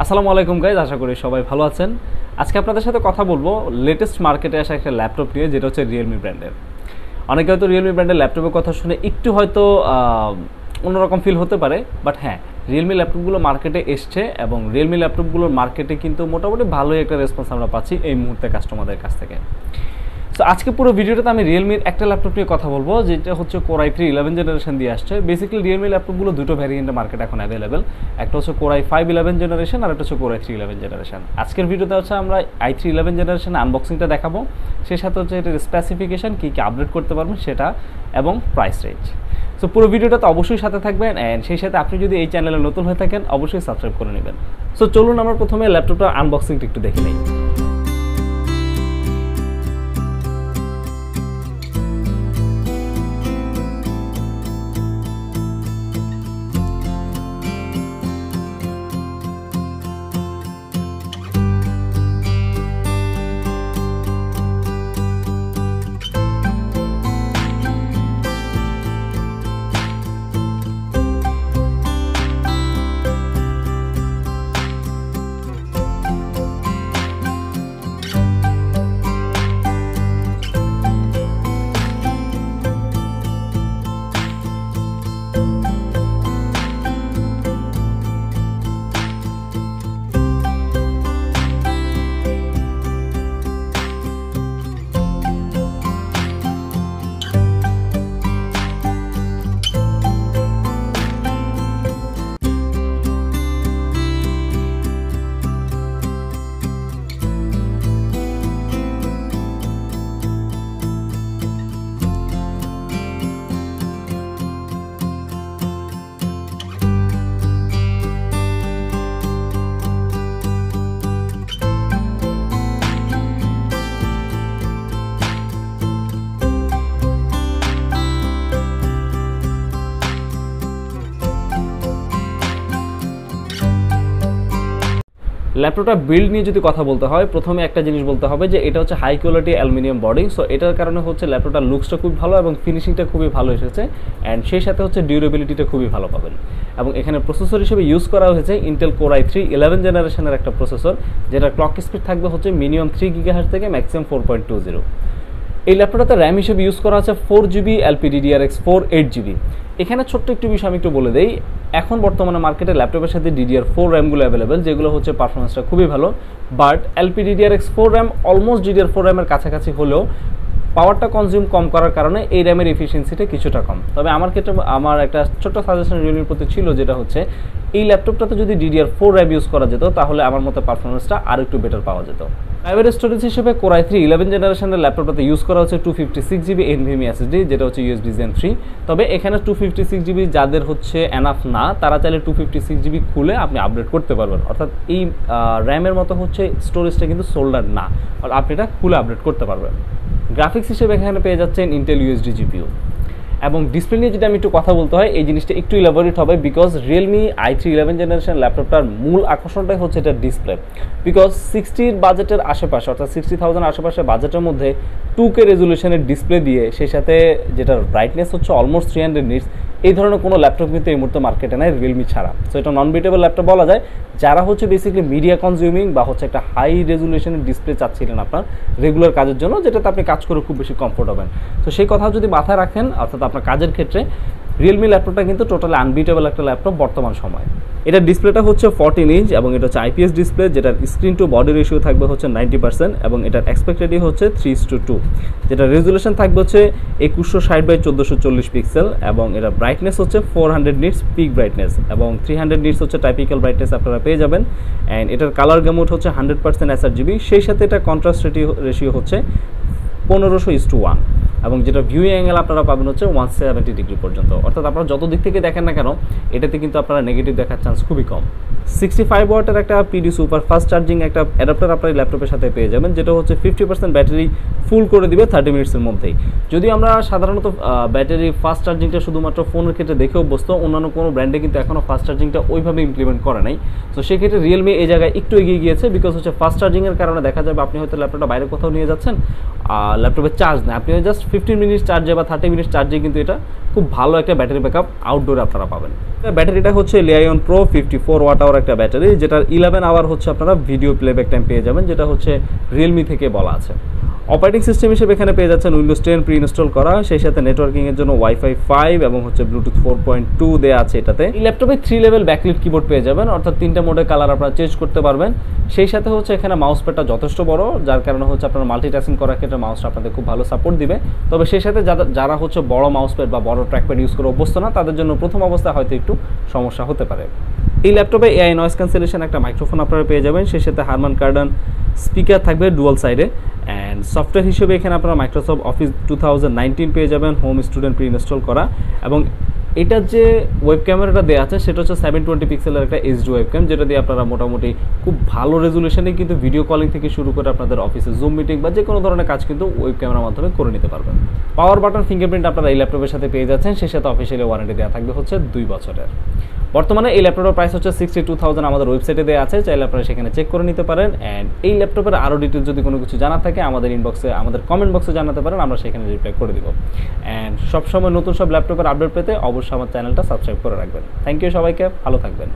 আসসালামু আলাইকুম গাইজ, আশা করি সবাই ভালো আছেন। আজকে আপনাদের সাথে কথা বলবো লেটেস্ট মার্কেটে আসা একটা ল্যাপটপ নিয়ে, যেটা হচ্ছে রিয়েলমি ব্র্যান্ডের। অনেকে হয়তো রিয়েলমি ব্র্যান্ডের ল্যাপটপের কথা শুনে একটু হয়তো অন্যরকম ফিল হতে পারে, বাট হ্যাঁ, রিয়েলমি ল্যাপটপগুলো মার্কেটে এসছে এবং রিয়েলমি ল্যাপটপগুলোর মার্কেটে কিন্তু মোটামুটি ভালোই একটা রেসপন্স আমরা পাচ্ছি এই মুহূর্তে কাস্টমারদের কাছ থেকে। সো আজকে পুরো ভিডিওটাতে আমি রিয়েলমির একটা ল্যাপটপ নিয়ে কথা বলবো, যেটা হচ্ছে Core i3 11 জেনারেশন দিয়ে আসছে। বেসিক্যালি রিয়েলমি ল্যাপটপগুলো দুটো ভ্যারিয়েন্টে মার্কেট এখন অ্যাভেলেবেল, একটা হচ্ছে Core i5 11 জেনারেশন আর একটা হচ্ছে Core i3 11 জেনারেশন। আজকের ভিডিওতে হচ্ছে আমরা i3 11 জেনারেশন আনবক্সিংটা দেখাবো, সেই সাথে হচ্ছে এটার স্পেসিফিকেশন কী কী আপডেট করতে পারবেন সেটা এবং প্রাইস রেঞ্জ। সো পুরো ভিডিওটাতে অবশ্যই সাথে থাকবেন, অ্যান্ড সেই সাথে আপনি যদি এই চ্যানেলে নতুন হয়ে থাকেন অবশ্যই সাবস্ক্রাইব করে নেবেন। সো চলুন আমরা প্রথমে ল্যাপটপটার আনবক্সিংটা একটু দেখে নিই। ল্যাপটপটা বিল্ড নিয়ে যদি কথা বলতে হয়, প্রথমে একটা জিনিস বলতে হবে যে এটা হচ্ছে high quality aluminium body. So এটার কারণে হচ্ছে ল্যাপটপটার লুকসটা খুব ভালো এবং ফিনিশিংটা খুবই ভালো এসেছে, অ্যান্ড সেই সাথে হচ্ছে ডিউরেবিলিটিটা খুবই ভালো পাবেন। এবং এখানে প্রসেসর হিসেবে ইউজ করা হয়েছে ইন্টেল Core i3 11 জেনারেশনের একটা প্রসেসর, যেটার ক্লক স্পিড থাকবে হচ্ছে মিনিমাম 3 GHz থেকে ম্যাক্সিমাম 4.20। এই ল্যাপটপটাতে র্যাম হিসেবে ইউজ করা আছে 4GB LPDDR4 8GB। এখানে ছোট্ট একটু বিষয় আমি একটু বলে দেই, এখন বর্তমানে মার্কেটে ল্যাপটপের সাথে DDR4 র্যামগুলো অ্যাভেলেবেল, যেগুলো হচ্ছে পারফরমেন্সটা খুবই ভালো। But LPDDR4 RAM almost DDR4 র্যামের কাছাকাছি হলেও পাওয়ারটা কনজিউম কম করার কারণে এই র্যামের এফিসিয়েন্সিটা কিছুটা কম। তবে আমার ক্ষেত্রে আমার একটা ছোট্ট সাজেশন রিয়েলমির প্রতি ছিল, যেটা হচ্ছে এই ল্যাপটপটাতে যদি DDR4 র্যাম ইউজ করা যেত তাহলে আমার মতো পারফরমেন্সটা আরও একটু বেটার পাওয়া যেত। প্রাইভেট স্টোরেজ হিসেবে Core i3 11 জেনারেশনের ল্যাপটপটাতে ইউজ করা হচ্ছে 256GB SSD, যেটা হচ্ছে UHD Gen 3। তবে এখানে 256GB যাদের হচ্ছে এনাফ না, তারা চাইলে 256GB খুলে আপনি আপডেট করতে পারবেন। অর্থাৎ এই র্যামের মতো হচ্ছে স্টোরেজটা কিন্তু সোল্ডার না, আর আপনি এটা খুলে আপডেট করতে পারবেন। গ্রাফিক্স হিসেবে এখানে পেয়ে যাচ্ছেন ইন্টেল UHD GPU। এবং ডিসপ্লে নিয়ে যদি আমি একটু কথা বলতে হয়, এই জিনিসটা একটু ইলাবোরেট হবে, বিকজ রিয়েলমি i3 11 জেনারেশন ল্যাপটপটার মূল আকর্ষণটাই হচ্ছে এটা ডিসপ্লে। বিকজ 60 বাজেটের আশেপাশে, অর্থাৎ 60,000 আশেপাশে বাজেটের মধ্যে 2K রেজুলেশনের ডিসপ্লে দিয়ে, সেই সাথে যেটার ব্রাইটনেস হচ্ছে অলমোস্ট 300 নিটস, এই ধরনের কোনো ল্যাপটপ কিন্তু এই মুহূর্তে মার্কেটে নেই রিয়েলমি ছাড়া। সো এটা নন বিটেবল ল্যাপটপ বলা যায়, যারা হচ্ছে বেসিক্যালি মিডিয়া কনজিউমিং বা হচ্ছে একটা হাই রেজুলেশনের ডিসপ্লে চাচ্ছিলেন আপনার রেগুলার কাজের জন্য, যেটাতে আপনি কাজ করে খুব বেশি কমফোর্ট হবেন। তো সেই কথা যদি মাথায় রাখেন, অর্থাৎ আপনার কাজের ক্ষেত্রে রিয়েলমি ল্যাপটপটা কিন্তু টোটালি আনবিটেবল একটা ল্যাপটপ বর্তমান সময়। এটার ডিসপ্লেটা হচ্ছে 14 ইঞ্চ এবং এটা হচ্ছে IPS ডিসপ্লে, যেটার স্ক্রিন টু বডি রেশিও থাকবে হচ্ছে 90% এবং এটার এক্সপেক্টেডই হচ্ছে 3:2, যেটা রেজুলেশন থাকবে হচ্ছে 2160x1440 পিক্সেল এবং এটার ব্রাইটনেস হচ্ছে 400 নিটস পিক ব্রাইটনেস এবং 300 নিটস হচ্ছে টাইপিক্যাল ব্রাইটনেস আপনারা পেয়ে যাবেন। অ্যান্ড এটার কালার গ্যামুট হচ্ছে 100% SRGB, সেই সাথে এটা কন্ট্রাস্ট রেশিও হচ্ছে 1500:1 এবং যেটা ভিউইং অ্যাঙ্গেল আপনারা পাবেন হচ্ছে 170 ডিগ্রি পর্যন্ত। অর্থাৎ আপনারা যত দিক থেকে দেখেন না কেন, এটাতে কিন্তু আপনারা নেগেটিভ দেখার চান্স খুবই কম। 65 ওয়াটের একটা PD সুপার ফাস্ট চার্জিং একটা অ্যাডাপ্টার আপনার ল্যাপটপের সাথে পেয়ে যাবেন, যেটা হচ্ছে 50% ব্যাটারি ফুল করে দিবে 30 মিনিটসের মধ্যেই। যদিও আমরা সাধারণত ব্যাটারি ফাস্ট চার্জিংটা শুধুমাত্র ফোনের ক্ষেত্রে দেখে অভ্যস্ত, অন্যান্য কোনো ব্র্যান্ডে কিন্তু এখনও ফাস্ট চার্জিংটা ওইভাবে ইমপ্লিমেন্ট করে নাই। তো সেক্ষেত্রে রিয়েলমি এই জায়গায় একটু এগিয়ে গিয়েছে, বিকজ হচ্ছে ফাস্ট চার্জিংয়ের কারণে দেখা যাবে আপনি হয়তো ল্যাপটপটা বাইরে কোথাও নিয়ে যাচ্ছেন, আর ল্যাপটপে চার্জ নেয়, আপনি জাস্ট 15 মিনিট চার্জে বা 30 মিনিট চার্জে কিন্তু এটা খুব ভালো একটা ব্যাটারি ব্যাকআপ আউটডোরে আপনারা পাবেন। ব্যাটারিটা হচ্ছে লিওন প্রো 54 ওয়াট আওয়ার একটা ব্যাটারি, যেটার 11 আওয়ার হচ্ছে আপনারা ভিডিও প্লেব্যাক টাইম পেয়ে যাবেন, যেটা হচ্ছে রিয়েলমি থেকে বলা আছে। অপারেটিং সিস্টেম হিসেবে এখানে পেয়ে যাচ্ছেন উইন্ডোজ 10 প্রি ইনস্টল করা, সেই সাথে নেটওয়ার্কিংয়ের জন্য ওয়াইফাই 5 এবং হচ্ছে ব্লুটুথ 4.2 দেওয়া আছে এটাতে। এই ল্যাপটপে 3 লেভেল ব্যাকলিট কিবোর্ড পেয়ে যাবেন, অর্থাৎ 3টা মোডের কালার আপনারা চেঞ্জ করতে পারবেন। সেই সাথে হচ্ছে এখানে মাউস প্যাডটা যথেষ্ট বড়, যার কারণে হচ্ছে আপনারা মাল্টিটাস্কিং করার ক্ষেত্রে মাউসটা আপনাদের খুব ভালো সাপোর্ট দিবে। তবে সেই সাথে যারা হচ্ছে বড় মাউস প্যাড বা বড় ট্র্যাকপ্যাড ইউজ করে অভ্যস্ত না, তাদের জন্য প্রথম অবস্থায় হয়তো একটু সমস্যা হতে পারে। এই ল্যাপটপে এআই নয়েজ ক্যান্সেলেশন একটা মাইক্রোফোন আপনারা পেয়ে যাবেন, সেই সাথে হারমান কার্ডন স্পিকার থাকবে ডুয়াল সাইডে। অ্যান্ড সফটওয়্যার হিসেবে এখানে আপনারা মাইক্রোসফট অফিস 2019 পেয়ে যাবেন, হোম স্টুডেন্ট প্রি ইনস্টল করা। এবং এটার যে ওয়েব ক্যামেরাটা দেওয়া আছে সেটা হচ্ছে 720 পিক্সেলের একটা এইচডি ওয়েব ক্যাম, যেটা দিয়ে আপনারা মোটামুটি খুব ভালো রেজুলেশনে কিন্তু ভিডিও কলিং থেকে শুরু করে আপনাদের অফিসে জুম মিটিং বা যে কোনো ধরনের কাজ কিন্তু ওয়েব ক্যামেরার মাধ্যমে করে নিতে পারবেন। পাওয়ার বাটন ফিঙ্গারপ্রিন্ট আপনারা এই ল্যাপটপের সাথে পেয়ে যাচ্ছেন, সেই সাথে অফিসিয়ালি ওয়ারেন্টি দেওয়া থাকবে হচ্ছে 2 বছরের। বর্তমানে এই ল্যাপটপের প্রাইস হচ্ছে 62,000 আমাদের ওয়েবসাইটে দেওয়া আছে, চাইলে আপনারা সেখানে চেক করে নিতে পারেন। অ্যান্ড এই ল্যাপটপের আরও ডিটেলস যদি কোনো কিছু জানার থাকে আমাদের ইনবক্সে, আমাদের কমেন্ট বক্সে জানাতে পারেন, আমরা সেখানে রিপ্লাই করে দিব। অ্যান্ড সবসময় নতুন সব ল্যাপটপের আপডেট পেতে অবশ্যই আমার চ্যানেলটা সাবস্ক্রাইব করে রাখবেন। থ্যাংক ইউ সবাইকে, ভালো থাকবেন।